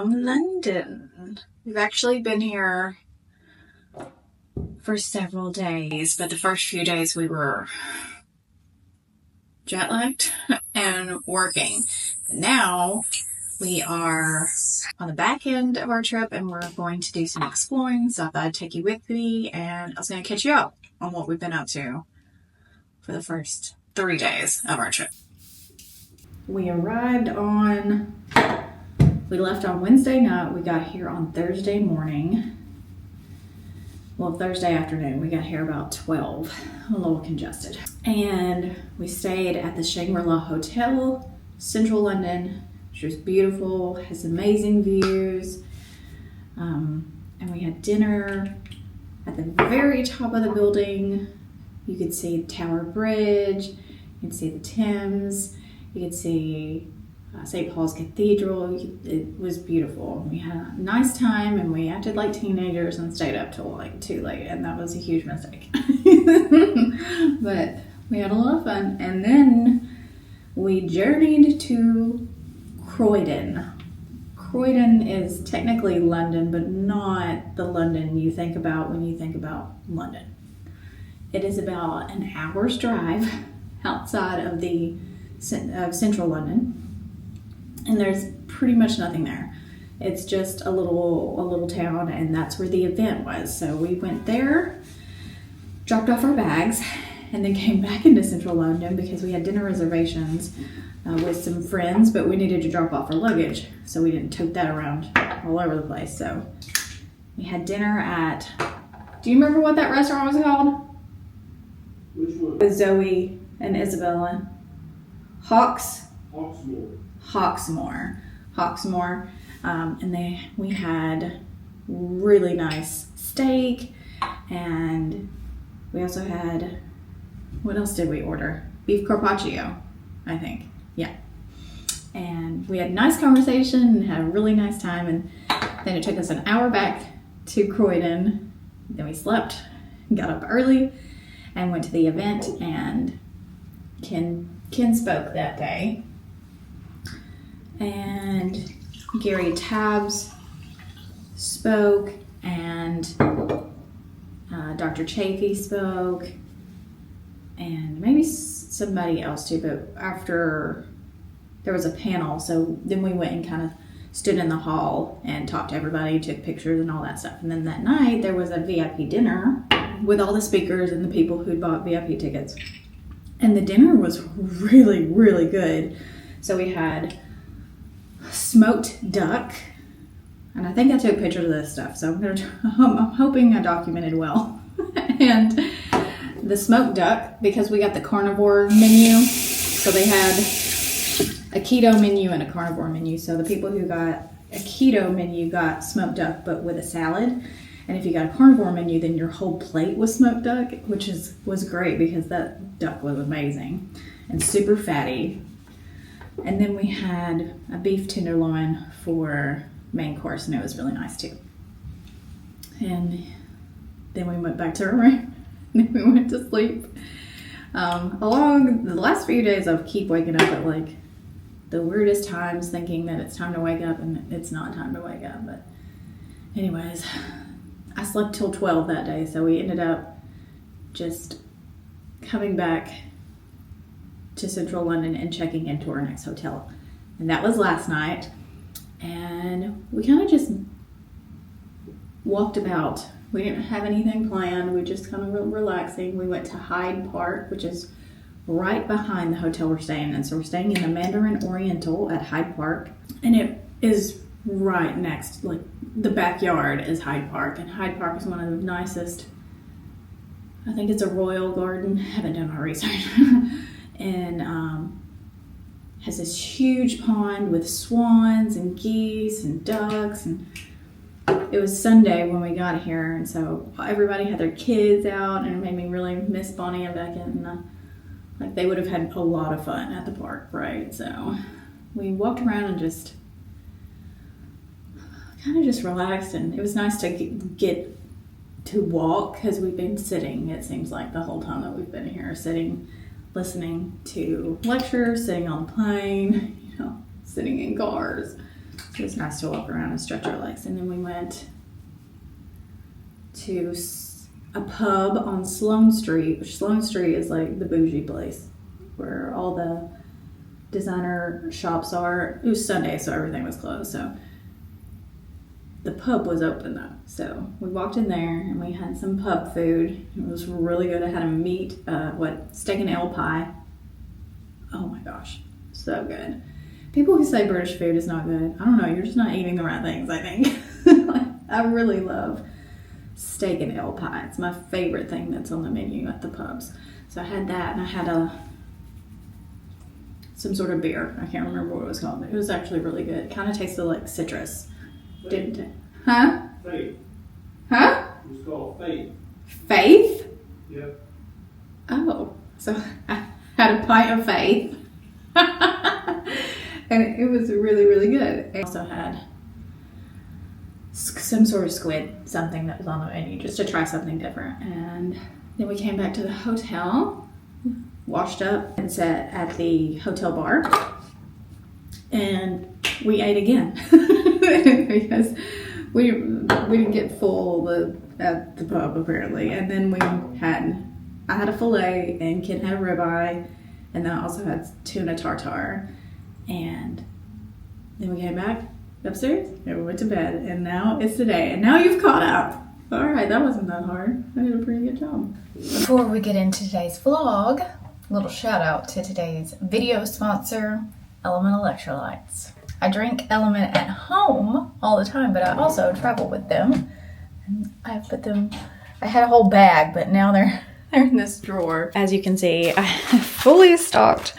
from London. We've actually been here for several days, but the first few days we were jet lagged and working. Now we are on the back end of our trip and we're going to do some exploring, so I thought I'd take you with me and I was going to catch you up on what we've been up to for the first 3 days of our trip. We left on Wednesday night. We got here on Thursday morning. Well, Thursday afternoon. We got here about 12, a little congested. And we stayed at the Shangri-La Hotel, Central London, which was beautiful, has amazing views. And we had dinner at the very top of the building. You could see Tower Bridge, you could see the Thames, you could see St. Paul's Cathedral. It was beautiful. We had a nice time and we acted like teenagers and stayed up till like too late, and that was a huge mistake. But we had a lot of fun, and then we journeyed to Croydon. Croydon is technically London, but not the London you think about when you think about London. It is about an hour's drive outside of central London. And there's pretty much nothing there. It's just a little town, and that's where the event was. So we went there, dropped off our bags, and then came back into Central London because we had dinner reservations with some friends, but we needed to drop off our luggage, so we didn't tote that around all over the place. So we had dinner at, do you remember what that restaurant was called? Which one? With Zoe and Isabella. Hawksmoor. And we had really nice steak, and we also had, what else did we order? Beef carpaccio, I think. Yeah. And we had a nice conversation and had a really nice time, and then it took us an hour back to Croydon. Then we slept, got up early, and went to the event, and Ken spoke that day. And Gary Tabbs spoke, and Dr. Chafee spoke, and maybe somebody else too, but after there was a panel, so then we went and kind of stood in the hall and talked to everybody, took pictures and all that stuff. And then that night there was a VIP dinner with all the speakers and the people who'd bought VIP tickets. And the dinner was really, really good. So we had smoked duck, and I think I took pictures of this stuff, so I'm hoping I documented well. And the smoked duck, because we got the carnivore menu, so they had a keto menu and a carnivore menu. So the people who got a keto menu got smoked duck but with a salad, and if you got a carnivore menu, then your whole plate was smoked duck, which was great because that duck was amazing and super fatty. And then we had a beef tenderloin for main course, and it was really nice too. And then we went back to our room and we went to sleep. Along the last few days, I keep waking up at like the weirdest times, thinking that it's time to wake up, and it's not time to wake up. But anyways, I slept till 12 that day, so we ended up just coming back to Central London and checking into our next hotel. And that was last night. And we kind of just walked about. We didn't have anything planned. We just kind of relaxing. We went to Hyde Park, which is right behind the hotel we're staying in. So we're staying in the Mandarin Oriental at Hyde Park. And it is right next, like the backyard is Hyde Park. And Hyde Park is one of the nicest, I think it's a royal garden. I haven't done my research. And has this huge pond with swans and geese and ducks, and it was Sunday when we got here, and so everybody had their kids out, and it made me really miss Bonnie and Beckett, and like they would have had a lot of fun at the park, right? So we walked around and just kind of just relaxed, and it was nice to get to walk because we've been sitting, it seems like, the whole time that we've been here, sitting, listening to lectures, sitting on the plane, sitting in cars. It was nice to walk around and stretch our legs. And then we went to a pub on Sloane Street, which Sloane Street is like the bougie place where all the designer shops are. It was Sunday, so everything was closed. So the pub was open though. So we walked in there and we had some pub food. It was really good. I had a steak and ale pie. Oh my gosh, so good. People who say British food is not good, I don't know, you're just not eating the right things, I think. I really love steak and ale pie. It's my favorite thing that's on the menu at the pubs. So I had that, and I had some sort of beer. I can't remember what it was called, but it was actually really good. It kind of tasted like citrus. Didn't it? Huh? Faith. Huh? It's called Faith. Faith? Yep. Oh, so I had a pint of Faith. And it was really, really good. I also had some sort of squid, something that was on the menu, just to try something different. And then we came back to the hotel, washed up, and sat at the hotel bar. And we ate again because we didn't get full at the pub apparently. And then I had a filet, and Ken had a ribeye, and then I also had tuna tartare. And then we came back upstairs and we went to bed, and now it's today, and now you've caught up. All right, that wasn't that hard. I did a pretty good job. Before we get into today's vlog, a little shout out to today's video sponsor, Element Electrolytes. I drink Element at home all the time, but I also travel with them. And I had a whole bag, but now they're in this drawer. As you can see, I fully stocked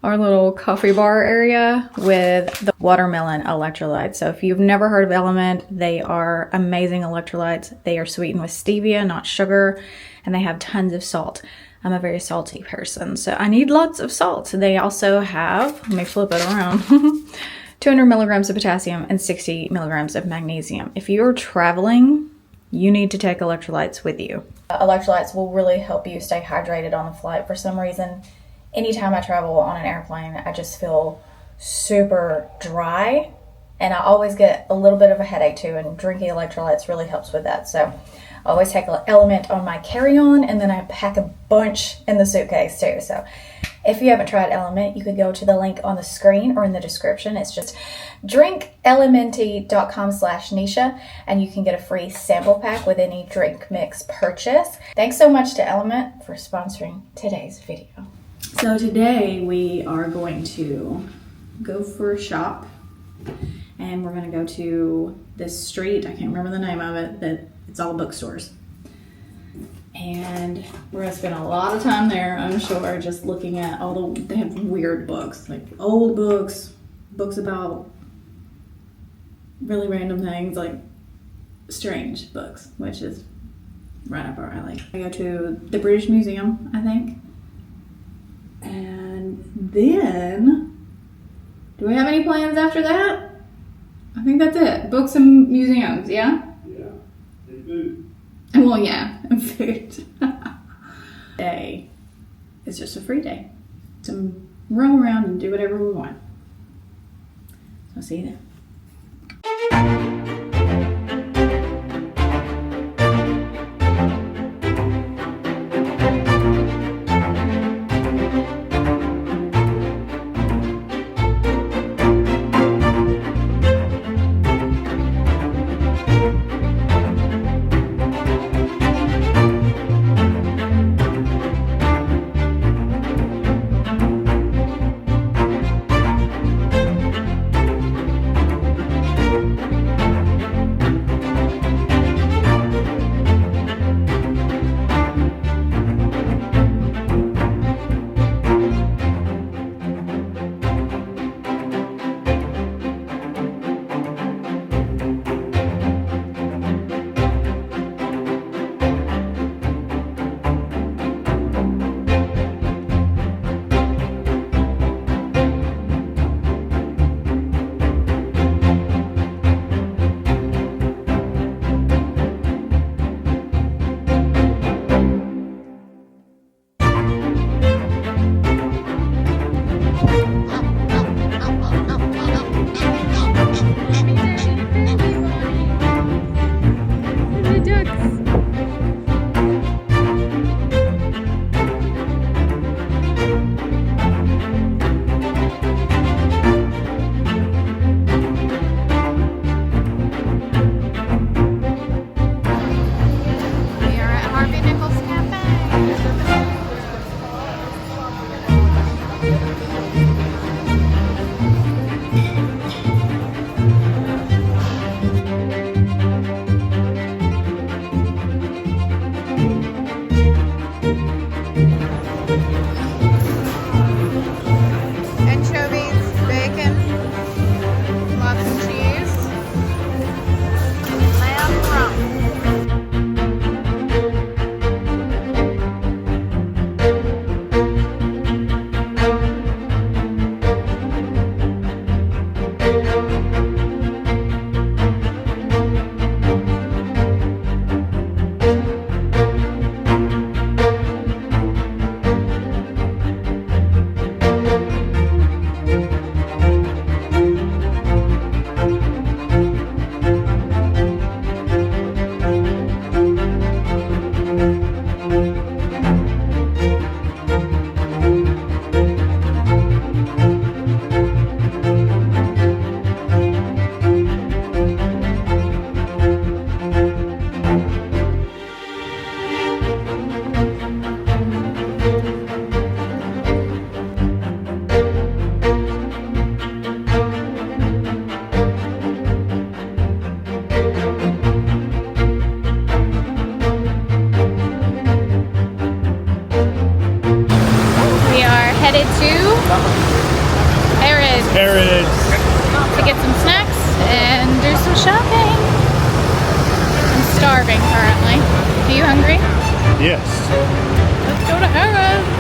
our little coffee bar area with the watermelon electrolytes. So if you've never heard of Element, they are amazing electrolytes. They are sweetened with stevia, not sugar, and they have tons of salt. I'm a very salty person, so I need lots of salt. They also have, let me flip it around, 200 milligrams of potassium and 60 milligrams of magnesium. If you're traveling, you need to take electrolytes with you. Electrolytes will really help you stay hydrated on the flight. For some reason, anytime I travel on an airplane, I just feel super dry, and I always get a little bit of a headache too, and drinking electrolytes really helps with that. So I always take an Element on my carry-on, and then I pack a bunch in the suitcase too. So if you haven't tried Element, you could go to the link on the screen or in the description. It's just drinkelementi.com/Nisha, and you can get a free sample pack with any drink mix purchase. Thanks so much to Element for sponsoring today's video. So today we are going to go for a shop, and we're going to go to this street. I can't remember the name of it, but it's all bookstores. And we're going to spend a lot of time there, I'm sure, just looking at they have weird books, like old books about really random things, like strange books, which is right up our alley. I go to the British Museum, I think. And then, do we have any plans after that? I think that's it. Books and museums, yeah? Yeah. And food. Well, yeah, and food. Day is just a free day to roam around and do whatever we want. So I'll see you then. headed to Harrods to get some snacks and do some shopping. I'm starving currently. Are you hungry? Yes. Let's go to Harrods.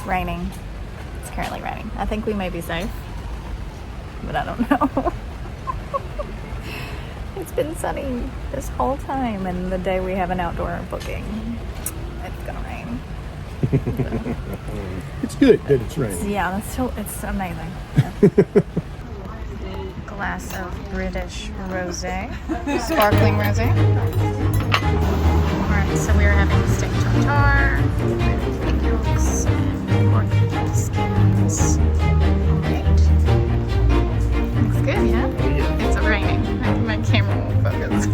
Raining. It's currently raining. I think we may be safe, but I don't know. It's been sunny this whole time, and the day we have an outdoor booking, it's gonna rain. It's good that it's raining. Yeah, it's amazing. Yeah. Glass of British rosé, sparkling rosé. All right, so we are having steak tartare, egg yolks, and pork skins. Great. Looks good, yeah? Oh, yeah. It's raining. My camera won't focus.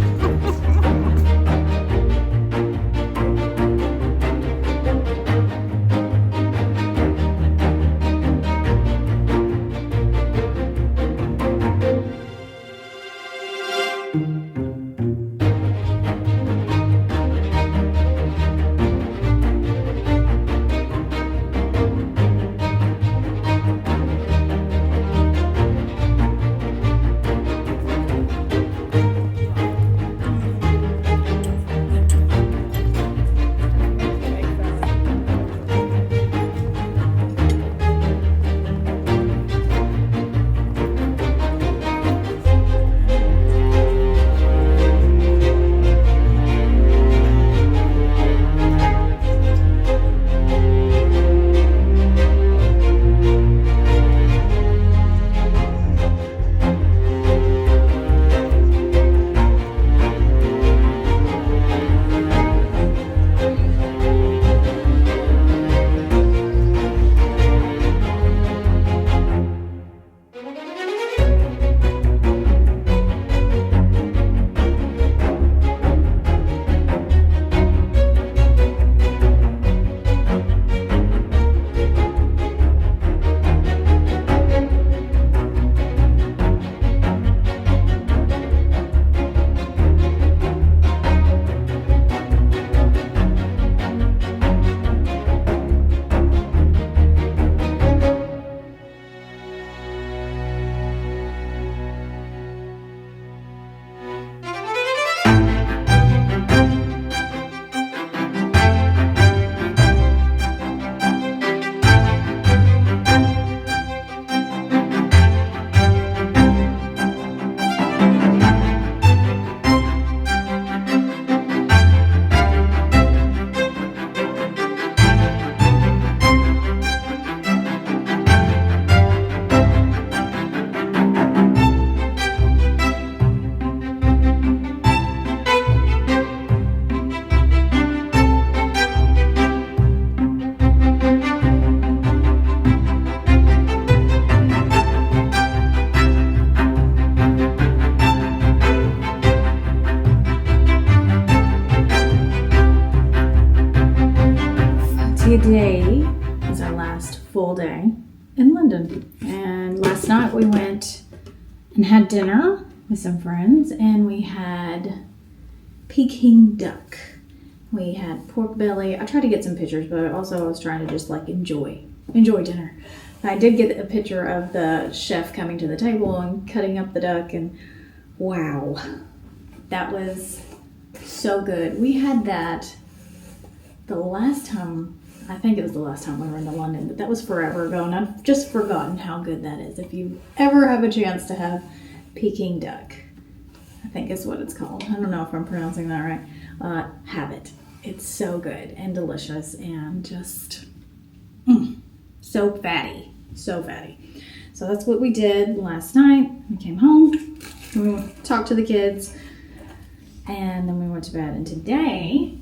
full day in London. And last night we went and had dinner with some friends, and we had Peking duck. We had pork belly. I tried to get some pictures, but also I was trying to just like enjoy dinner. I did get a picture of the chef coming to the table and cutting up the duck, and wow, that was so good. We had that the last time, I think it was the last time we were in London, but that was forever ago, and I've just forgotten how good that is. If you ever have a chance to have Peking duck, I think is what it's called. I don't know if I'm pronouncing that right. Have it. It's so good and delicious and just so fatty. So fatty. So that's what we did last night. We came home, we talked to the kids, and then we went to bed. And today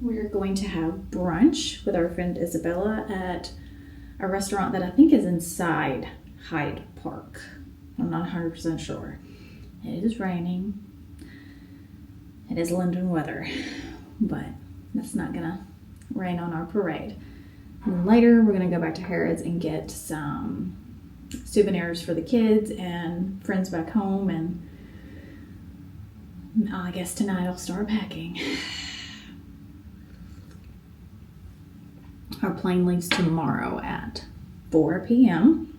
we're going to have brunch with our friend Isabella at a restaurant that I think is inside Hyde Park. I'm not 100% sure. It is raining. It is London weather, but that's not gonna rain on our parade. And later, we're gonna go back to Harrods and get some souvenirs for the kids and friends back home. And I guess tonight I'll start packing. Our plane leaves tomorrow at 4 p.m.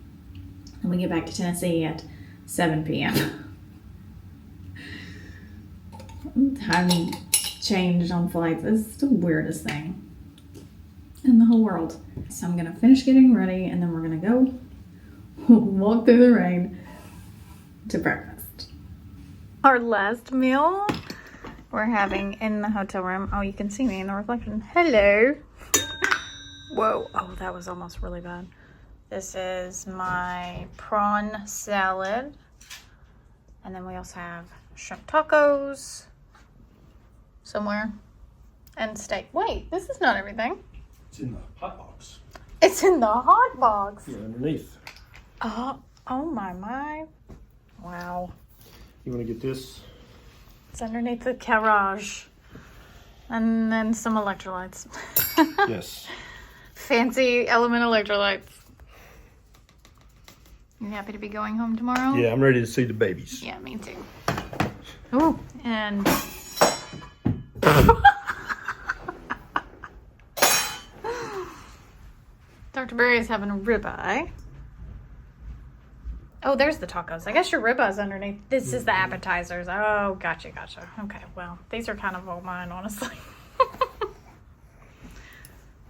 and we get back to Tennessee at 7 p.m. Time change on flights is the weirdest thing in the whole world. So I'm gonna finish getting ready, and then we're gonna go walk through the rain to breakfast. Our last meal we're having in the hotel room. Oh, you can see me in the reflection. Hello. Whoa. Oh, that was almost really bad. This is my prawn salad. And then we also have shrimp tacos somewhere. And steak. Wait, this is not everything. It's in the hot box. It's in the hot box. Yeah, underneath. Oh my. Wow. You want to get this? It's underneath the garage. And then some electrolytes. Yes. Fancy Element electrolytes. You happy to be going home tomorrow? Yeah, I'm ready to see the babies. Yeah, me too. Oh, and Dr. Berry is having a ribeye. Oh, there's the tacos. I guess your ribeye's underneath. This is the appetizers. Oh, gotcha. Okay, well, these are kind of all mine, honestly.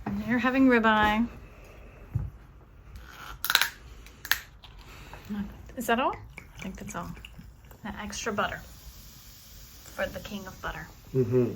And you're having ribeye. Is that all? I think that's all. That extra butter for the king of butter. Mm-hmm.